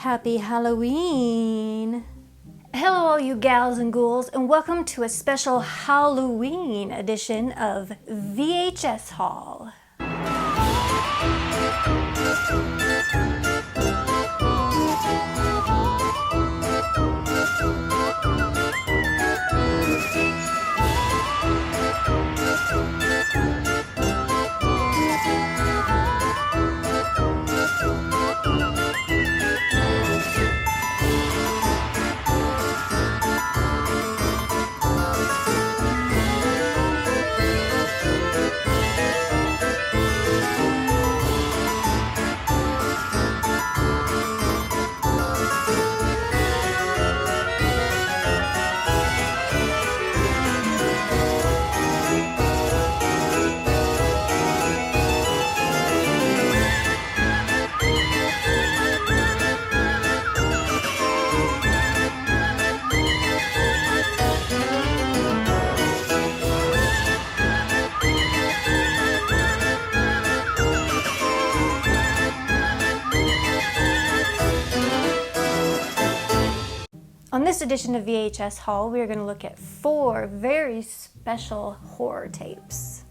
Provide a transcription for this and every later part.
Happy Halloween! Hello all you gals and ghouls, and welcome to a special Halloween edition of VHS Haul. On this edition of VHS Haul, we are going to look at 4 very special horror tapes.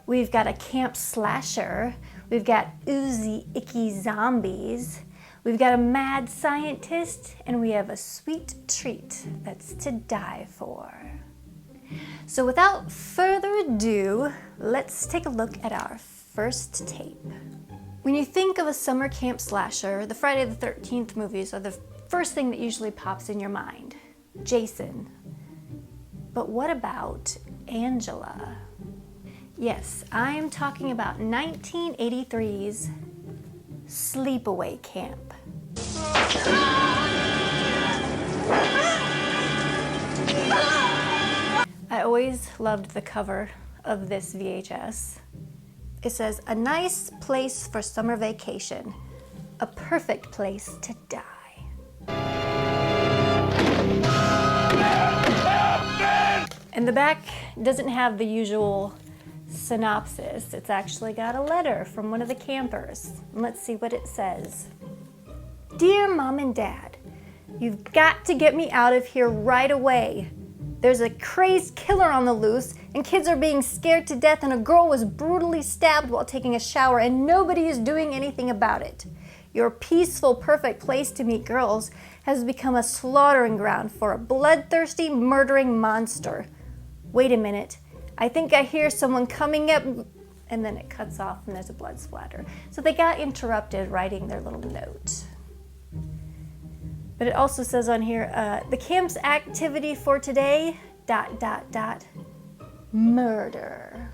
We've got a camp slasher, we've got oozy, icky zombies, we've got a mad scientist, and we have a sweet treat that's to die for. So without further ado, let's take a look at our first tape. When you think of a summer camp slasher, the Friday the 13th movies are the first thing that usually pops in your mind. Jason. But what about Angela? Yes, I am talking about 1983's Sleepaway Camp. I always loved the cover of this VHS. It says, "A nice place for summer vacation, a perfect place to die." And the back doesn't have the usual synopsis. It's actually got a letter from one of the campers. And let's see what it says. "Dear Mom and Dad, you've got to get me out of here right away. There's a crazed killer on the loose, and kids are being scared to death, and a girl was brutally stabbed while taking a shower, and nobody is doing anything about it. Your peaceful, perfect place to meet girls has become a slaughtering ground for a bloodthirsty, murdering monster. Wait a minute, I think I hear someone coming up," and then it cuts off and there's a blood splatter. So they got interrupted writing their little note. But it also says on here, the camp's activity for today, ... murder.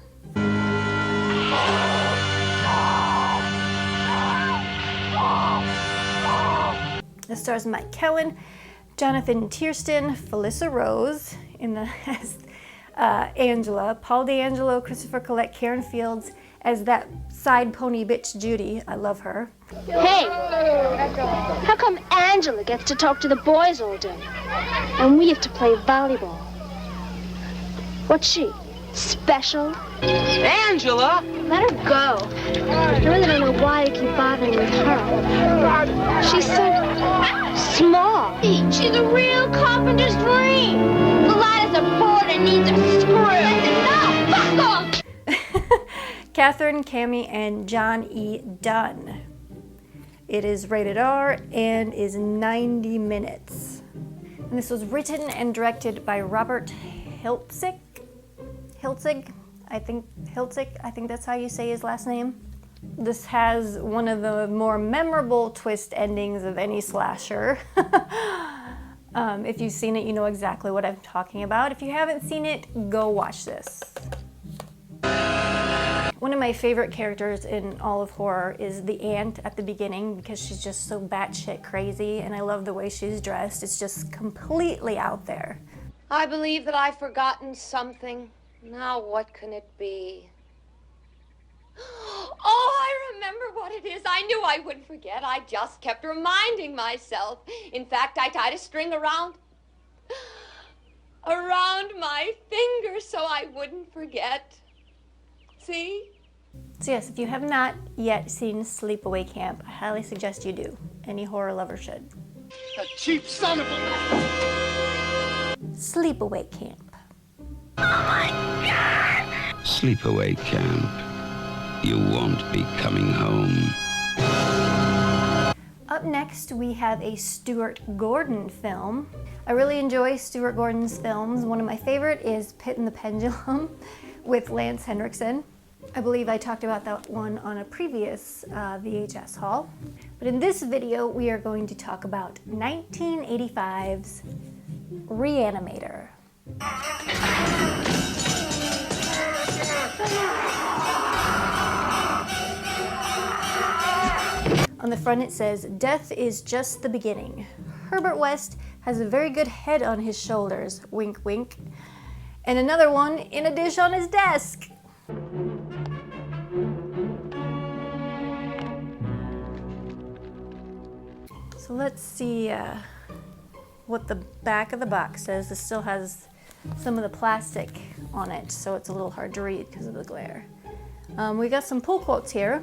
It stars Mike Cowan, Jonathan Tiersten, Felissa Rose in the Angela, Paul D'Angelo, Christopher Collette, Karen Fields as that side pony bitch Judy. I love her. Hey, how come Angela gets to talk to the boys all day and we have to play volleyball? What's she, special? Angela! Let her go. I really don't know why you keep bothering with her. She's so small. She's a real carpenter's dream. The light is a board and needs a screw. No, fuck off! Catherine, Cammie, and John E. Dunn. It is rated R and is 90 minutes. And this was written and directed by Robert Hiltzik. I think that's how you say his last name. This has one of the more memorable twist endings of any slasher. If you've seen it, you know exactly what I'm talking about. If you haven't seen it, go watch this. One of my favorite characters in all of horror is the aunt at the beginning because she's just so batshit crazy, and I love the way she's dressed. It's just completely out there. I believe that I've forgotten something. Now what can it be? Oh, I remember what it is. I knew I wouldn't forget. I just kept reminding myself. In fact, I tied a string around my finger so I wouldn't forget. See? So yes, if you have not yet seen Sleepaway Camp, I highly suggest you do. any horror lover should. That cheap son of a... Sleepaway Camp. Sleepaway Camp. You won't be coming home. Up next, we have a Stuart Gordon film. I really enjoy Stuart Gordon's films. One of my favorite is Pit and the Pendulum with Lance Henriksen. I believe I talked about that one on a previous VHS haul. But in this video, we are going to talk about 1985's ReAnimator. On the front it says, "Death is just the beginning. Herbert West has a very good head on his shoulders, wink wink, and another one in a dish on his desk." So let's see what the back of the box says. This still has some of the plastic on it, so it's a little hard to read because of the glare. We got some pull quotes here.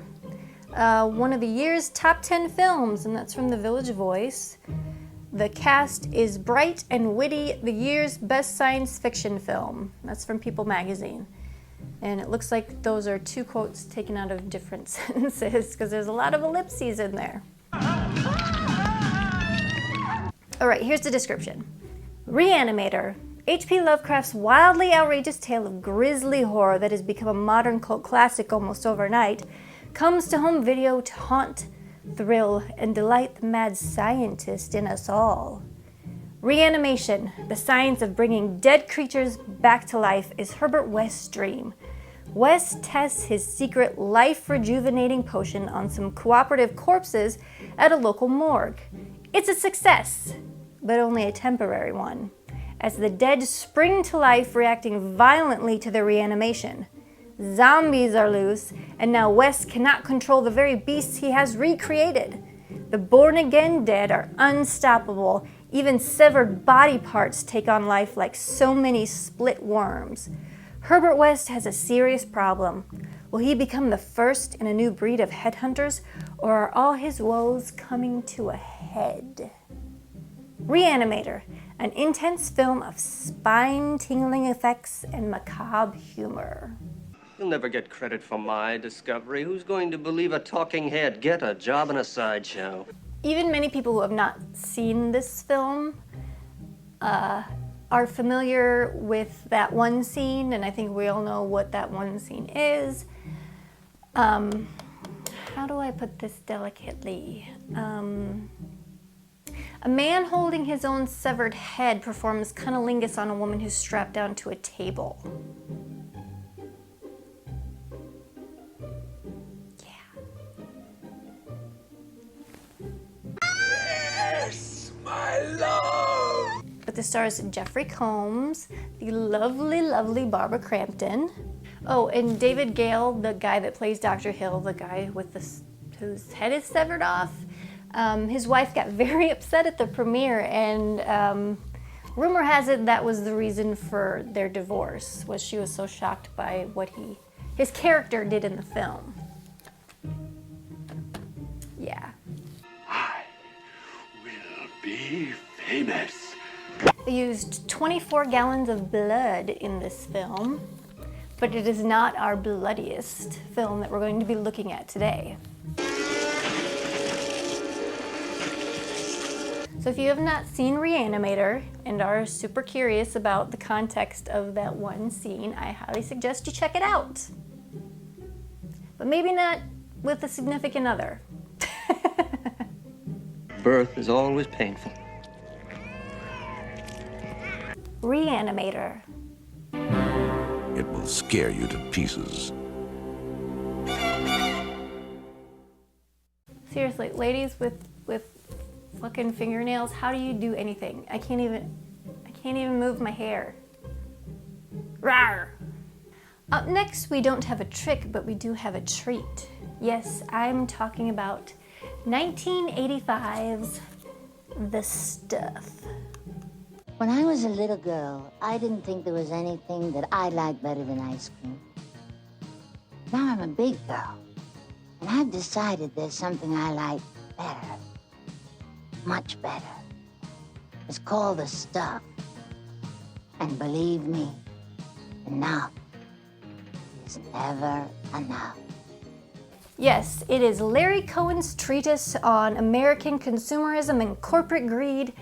One of the year's top 10 films, and that's from the Village Voice. The cast is bright and witty, the year's best science fiction film. That's from People magazine. And it looks like those are two quotes taken out of different sentences because there's a lot of ellipses in there. All right, here's the description. ReAnimator, H.P. Lovecraft's wildly outrageous tale of grisly horror that has become a modern cult classic almost overnight, comes to home video to haunt, thrill, and delight the mad scientist in us all. Reanimation, the science of bringing dead creatures back to life, is Herbert West's dream. West tests his secret life-rejuvenating potion on some cooperative corpses at a local morgue. It's a success, but only a temporary one, as the dead spring to life, reacting violently to the reanimation. Zombies are loose, and now West cannot control the very beasts he has recreated. The born-again dead are unstoppable. Even severed body parts take on life like so many split worms. Herbert West has a serious problem. Will he become the first in a new breed of headhunters, or are all his woes coming to a head? ReAnimator, an intense film of spine-tingling effects and macabre humor. You'll never get credit for my discovery. Who's going to believe a talking head? Get a job in a sideshow. Even many people who have not seen this film are familiar with that one scene, and I think we all know what that one scene is. How do I put this delicately? A man holding his own severed head performs cunnilingus on a woman who's strapped down to a table. But the stars Jeffrey Combs, the lovely, lovely Barbara Crampton. Oh, and David Gale, the guy that plays Dr. Hill, the guy with whose head is severed off. His wife got very upset at the premiere, and rumor has it that was the reason for their divorce, was she was so shocked by what his character did in the film. Yeah. I will be famous. They used 24 gallons of blood in this film, but it is not our bloodiest film that we're going to be looking at today. So if you have not seen ReAnimator and are super curious about the context of that one scene, I highly suggest you check it out. But maybe not with a significant other. Birth is always painful. ReAnimator. It will scare you to pieces. Seriously, ladies with fucking fingernails, how do you do anything? I can't even move my hair. Rawr! Up next, we don't have a trick, but we do have a treat. Yes, I'm talking about 1985's The Stuff. When I was a little girl, I didn't think there was anything that I liked better than ice cream. Now I'm a big girl, and I've decided there's something I like better. much better. It's called The Stuff. And believe me, enough is never enough. Yes, it is Larry Cohen's treatise on American consumerism and corporate greed,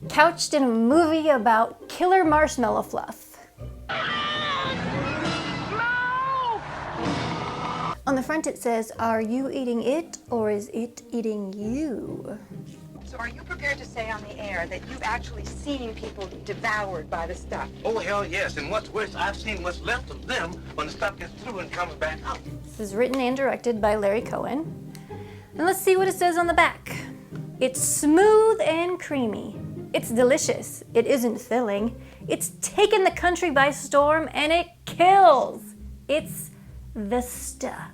couched in a movie about killer marshmallow fluff. On the front it says, "Are you eating it or is it eating you?" So are you prepared to say on the air that you've actually seen people devoured by the stuff? Oh, hell yes. And what's worse, I've seen what's left of them when the stuff gets through and comes back out. This is written and directed by Larry Cohen. And let's see what it says on the back. It's smooth and creamy. It's delicious. It isn't filling. It's taken the country by storm and it kills. It's the stuff.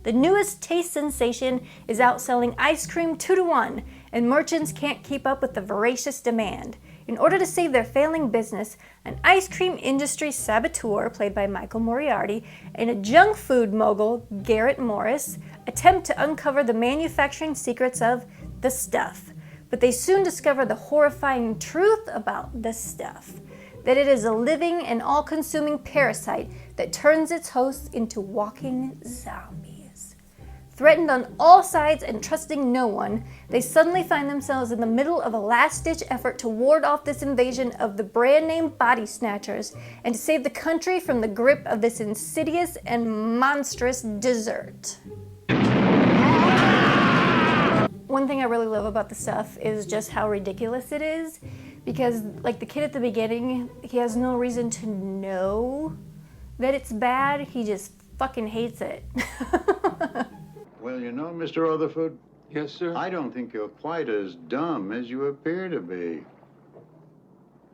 The newest taste sensation is outselling ice cream 2-to-1, and merchants can't keep up with the voracious demand. In order to save their failing business, an ice cream industry saboteur, played by Michael Moriarty, and a junk food mogul, Garrett Morris, attempt to uncover the manufacturing secrets of the stuff. But they soon discover the horrifying truth about the stuff, that it is a living and all-consuming parasite that turns its hosts into walking zombies. Threatened on all sides and trusting no one, they suddenly find themselves in the middle of a last-ditch effort to ward off this invasion of the brand-name body snatchers and to save the country from the grip of this insidious and monstrous dessert. One thing I really love about the stuff is just how ridiculous it is, because like the kid at the beginning, he has no reason to know that it's bad, he just fucking hates it. Well, you know, Mr. Rutherford? Yes, sir? I don't think you're quite as dumb as you appear to be.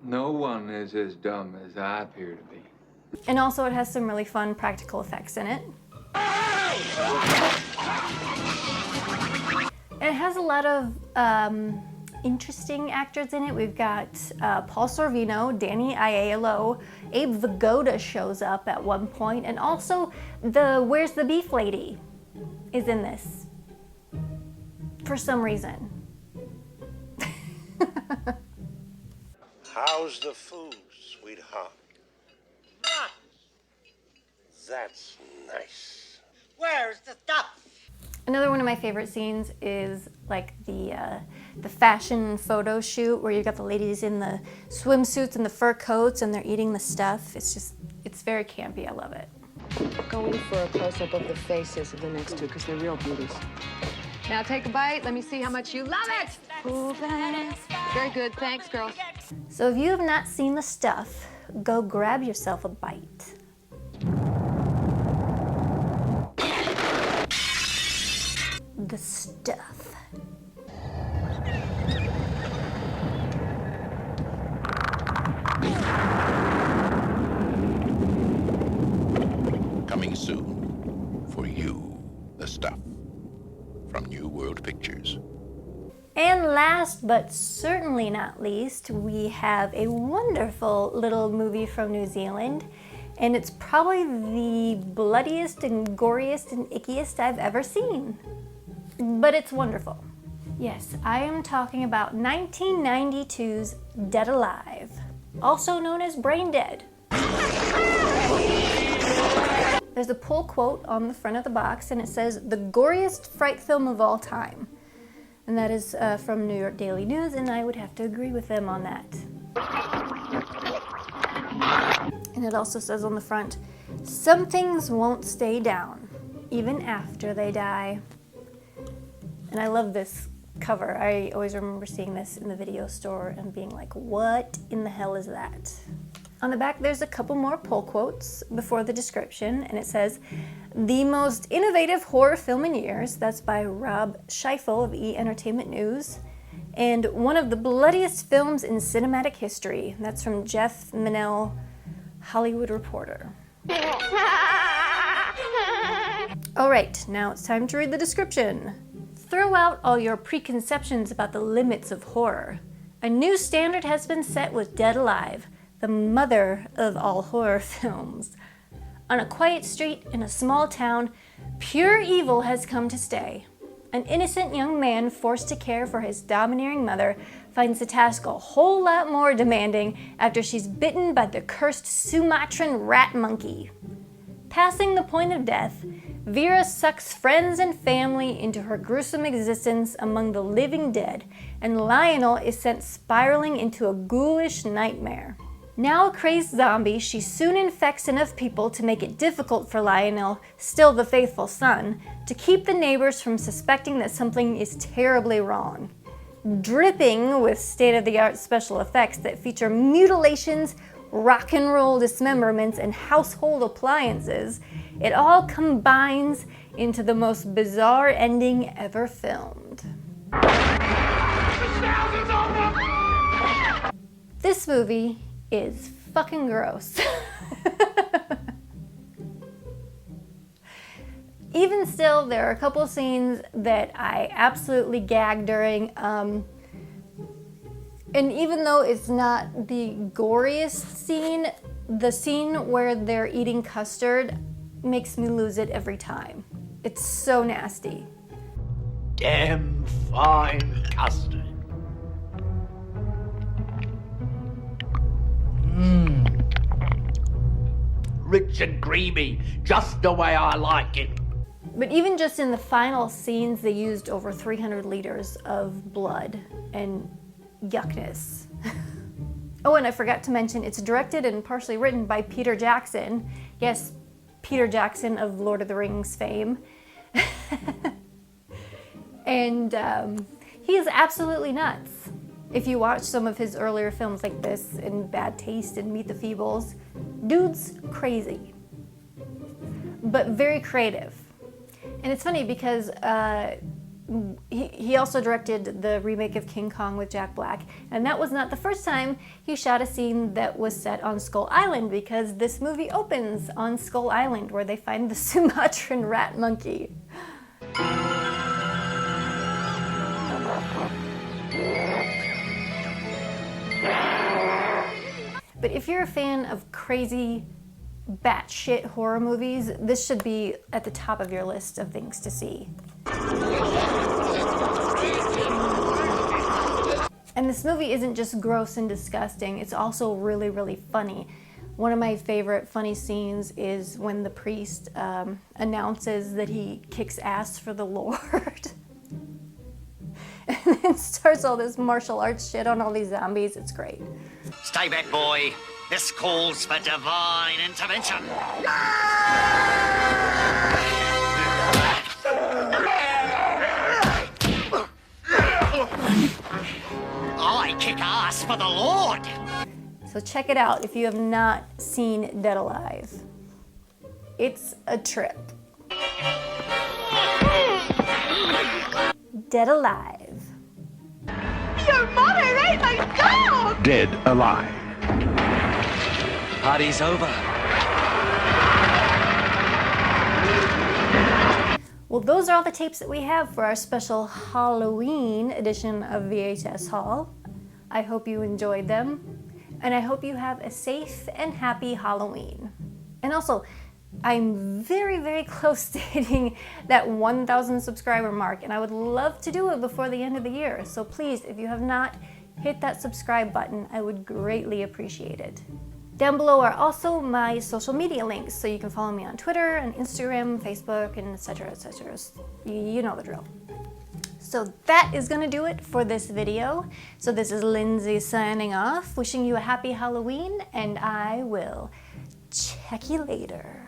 No one is as dumb as I appear to be. And also it has some really fun practical effects in it. And it has a lot of interesting actors in it. We've got Paul Sorvino, Danny Aiello, Abe Vigoda shows up at one point, and also the Where's the Beef Lady is in this for some reason. How's the food, sweetheart? That's nice. Where's the stuff? Another one of my favorite scenes is like the fashion photo shoot where you've got the ladies in the swimsuits and the fur coats and they're eating the stuff. It's very campy. I love it. Going for a close-up of the faces of the next two because they're real beauties. Now take a bite. Let me see how much you love it. Ooh, very good. Thanks, girls. So if you have not seen the stuff, go grab yourself a bite. The stuff. Coming soon for you, The Stuff, from New World Pictures. And last but certainly not least, we have a wonderful little movie from New Zealand, and it's probably the bloodiest and goriest and ickiest I've ever seen. But it's wonderful. Yes, I am talking about 1992's Dead Alive, also known as Brain Dead. There's a pull quote on the front of the box, and it says, "The goriest fright film of all time." And that is from New York Daily News, and I would have to agree with them on that. And it also says on the front, "Some things won't stay down, even after they die." And I love this cover. I always remember seeing this in the video store and being like, what in the hell is that? On the back, there's a couple more pull quotes before the description, and it says, "The most innovative horror film in years." That's by Rob Scheifel of E! Entertainment News. And "one of the bloodiest films in cinematic history." That's from Jeff Minnell, Hollywood Reporter. All right, now it's time to read the description. Throw out all your preconceptions about the limits of horror. A new standard has been set with Dead Alive, the mother of all horror films. On a quiet street in a small town, pure evil has come to stay. An innocent young man forced to care for his domineering mother finds the task a whole lot more demanding after she's bitten by the cursed Sumatran rat monkey. Passing the point of death, Vera sucks friends and family into her gruesome existence among the living dead, and Lionel is sent spiraling into a ghoulish nightmare. Now a crazed zombie, she soon infects enough people to make it difficult for Lionel, still the faithful son, to keep the neighbors from suspecting that something is terribly wrong. Dripping with state-of-the-art special effects that feature mutilations, rock and roll dismemberments, and household appliances, it all combines into the most bizarre ending ever filmed. This movie is fucking gross. Even still, there are a couple scenes that I absolutely gagged during, and even though it's not the goriest scene, the scene where they're eating custard makes me lose it every time. It's so nasty. Damn fine custard. Rich and creamy, just the way I like it. But even just in the final scenes, they used over 300 liters of blood and yuckness. Oh, and I forgot to mention, it's directed and partially written by Peter Jackson. Yes, Peter Jackson of Lord of the Rings fame. And he is absolutely nuts. If you watch some of his earlier films like this, and Bad Taste and Meet the Feebles, dude's crazy, but very creative. And it's funny because he also directed the remake of King Kong with Jack Black, and that was not the first time he shot a scene that was set on Skull Island, because this movie opens on Skull Island where they find the Sumatran rat monkey. But if you're a fan of crazy, batshit horror movies, this should be at the top of your list of things to see. And this movie isn't just gross and disgusting, it's also really, really funny. One of my favorite funny scenes is when the priest announces that he kicks ass for the Lord. And then starts all this martial arts shit on all these zombies. It's great. Stay back, boy. This calls for divine intervention. I kick ass for the Lord. So check it out if you have not seen Dead Alive. It's a trip. Dead Alive. Your mother ate my dog! Dead Alive. Party's over. Well, those are all the tapes that we have for our special Halloween edition of VHS Haul. I hope you enjoyed them, and I hope you have a safe and happy Halloween. And also, I'm very, very close to hitting that 1,000 subscriber mark, and I would love to do it before the end of the year. So please, if you have not hit that subscribe button, I would greatly appreciate it. Down below are also my social media links, so you can follow me on Twitter and Instagram, Facebook, and etc., etc. You know the drill. So that is gonna do it for this video. So this is Lindsay signing off, wishing you a happy Halloween, and I will check you later.